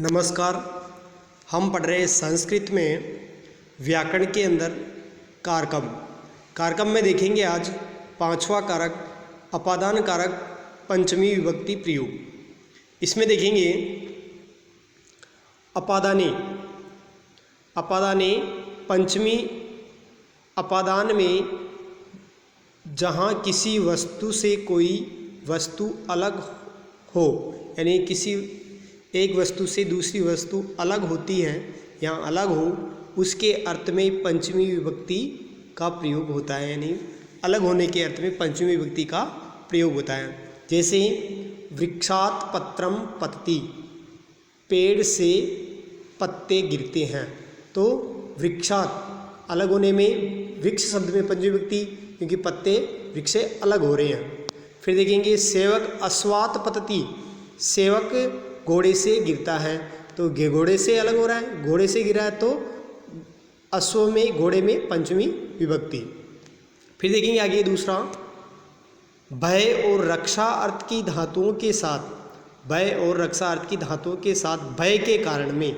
नमस्कार। हम पढ़ रहे संस्कृत में व्याकरण के अंदर कारकम। कारकम में देखेंगे आज पांचवा कारक अपादान कारक पंचमी विभक्ति प्रयोग। इसमें देखेंगे अपादाने। अपादाने पंचमी अपादान में जहाँ किसी वस्तु से कोई वस्तु अलग हो, यानी किसी एक वस्तु से दूसरी वस्तु अलग होती है या अलग हो, उसके अर्थ में पंचमी विभक्ति का प्रयोग होता है, यानी अलग होने के अर्थ में पंचमी विभक्ति का प्रयोग होता है। जैसे वृक्षात पत्रम पतति, पेड़ से पत्ते गिरते हैं, तो वृक्षात अलग होने में वृक्ष शब्द में पंचमी विभक्ति, क्योंकि पत्ते वृक्ष से अलग हो रहे हैं। फिर देखेंगे सेवक अश्वात पतति, सेवक घोड़े से गिरता है, तो घोड़े से अलग हो रहा है, घोड़े से गिरा है तो अश्व में घोड़े में पंचमी विभक्ति। फिर देखेंगे आगे दूसरा, भय और रक्षा अर्थ की धातुओं के साथ, भय और रक्षा अर्थ की धातुओं के साथ भय के कारण में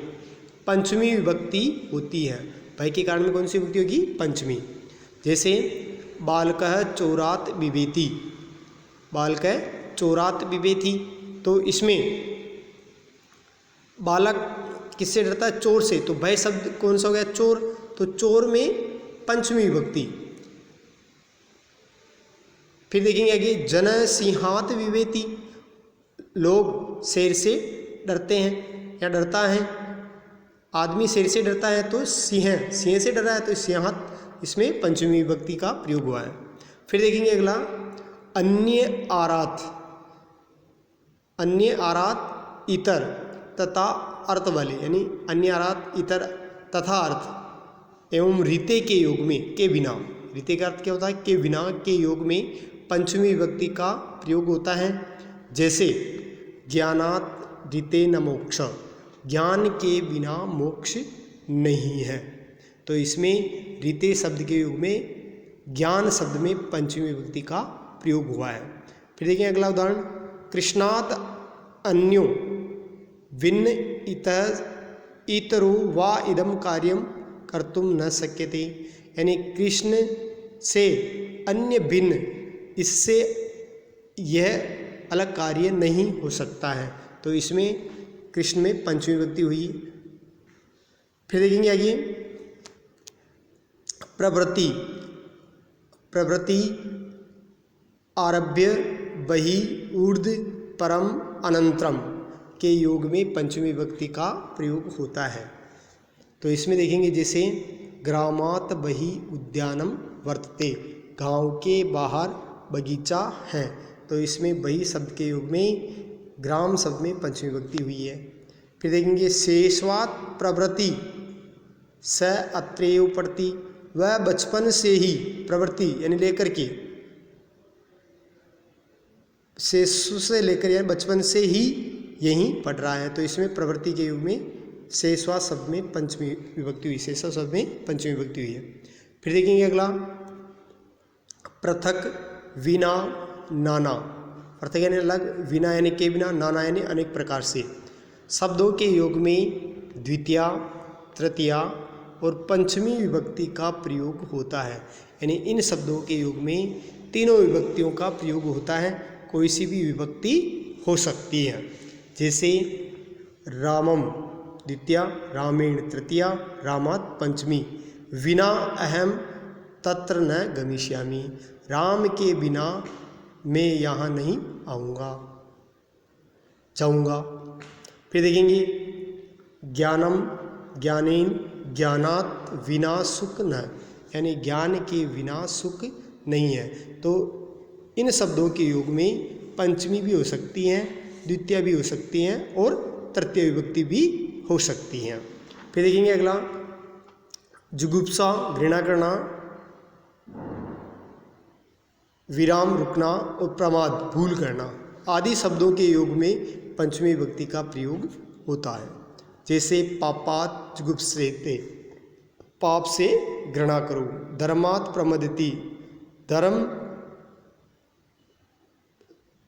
पंचमी विभक्ति होती है। भय के कारण में कौन सी विभक्ति होगी? पंचमी। जैसे बालकः चोरात बिभेति, बालकः चोरात बिभेति, तो इसमें बालक किससे डरता है? चोर से, तो भय शब्द कौन सा हो गया? चोर, तो चोर में पंचमी विभक्ति। फिर देखेंगे आगे जन सिंहात विभेति, लोग शेर से डरते हैं या डरता है, आदमी शेर से डरता है तो सिंह से डर रहा है तो सिंहात, इसमें पंचमी विभक्ति का प्रयोग हुआ है। फिर देखेंगे अगला अन्य आरात, अन्य आरात इतर तथा अर्थ वाले, यानी अन्य आरात इतर तथा अर्थ एवं रीते के योग में के बिना, रीते का अर्थ क्या होता है? के बिना के योग में पंचमी विभक्ति का प्रयोग होता है। जैसे ज्ञानात रीते न मोक्ष, ज्ञान के बिना मोक्ष नहीं है, तो इसमें रीते शब्द के योग में ज्ञान शब्द में पंचमी विभक्ति का प्रयोग हुआ है। फिर देखिए अगला उदाहरण, कृष्णात अन्यो भिन्न इतरो वा इदम कार्यम कर्तुम न शक्यते, यानी कृष्ण से अन्य भिन्न, इससे यह अलग कार्य नहीं हो सकता है, तो इसमें कृष्ण में पंचमी विभक्ति हुई। फिर देखेंगे आगे प्रवृत्ति, प्रवृत्ति आरभ्य बहि ऊर्ध परम अनंतरम के योग में पंचमी विभक्ति का प्रयोग होता है। तो इसमें देखेंगे जैसे ग्रामात बहि उद्यानम वर्तते, गांव के बाहर बगीचा है, तो इसमें बहि शब्द के योग में ग्राम शब्द में पंचमी विभक्ति हुई है। फिर देखेंगे शेषवात प्रवृत्ति स अत्रेय पढ़ती, वह बचपन से ही प्रवृत्ति यानी लेकर के, शेषु से लेकर यानी बचपन से ही यहीं पढ़ रहा है, तो इसमें प्रवृत्ति के युग में शेषवा शब्द में पंचमी विभक्ति हुई, शेषवा शब्द में पंचमी विभक्ति हुई है। फिर देखेंगे अगला पृथक विना नाना, पृथक यानी अलग, विना यानी के बिना, नाना यानी अनेक प्रकार से। शब्दों के योग में द्वितीया, तृतीया और पंचमी विभक्ति का प्रयोग होता है, यानी इन शब्दों के योग में तीनों विभक्तियों का प्रयोग होता है, कोई सी भी विभक्ति हो सकती है। जैसे रामम द्वितीया, रामेण तृतीया, रामात पंचमी, विना अहम तत्र न गमिष्यामि, राम के बिना मैं यहाँ नहीं आऊँगा, जाऊँगा। फिर देखेंगे ज्ञानम ज्ञानेन ज्ञानात विना सुख न, यानी ज्ञान के बिना सुख नहीं है, तो इन शब्दों के योग में पंचमी भी हो सकती हैं, द्वितीय भी हो सकती हैं और तृतीय विभक्ति भी हो सकती हैं। फिर देखेंगे अगला जुगुप्सा घृणा करना, विराम रुकना और प्रमाद भूल करना आदि शब्दों के योग में पंचमी विभक्ति का प्रयोग होता है। जैसे पापात जुगुप्सेते, पाप से घृणा करो, धर्मात प्रमदति, धर्म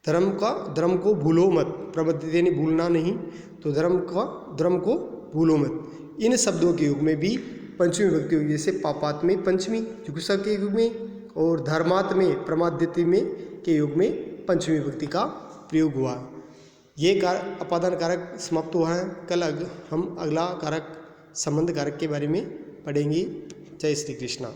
धर्म को भूलो मत, प्रबुद्ध यानी भूलना नहीं, तो धर्म को भूलो मत। इन शब्दों के युग में भी पंचमी विभक्ति होगी, जैसे पापात में पंचमी जुगुप्सा के युग में, और धर्मात में प्रमाद्यति में के युग में पंचमी विभक्ति का प्रयोग हुआ। ये अपादान कारक समाप्त हुआ है। कल हम अगला कारक संबंध कारक के बारे में पढ़ेंगे। जय श्री कृष्णा।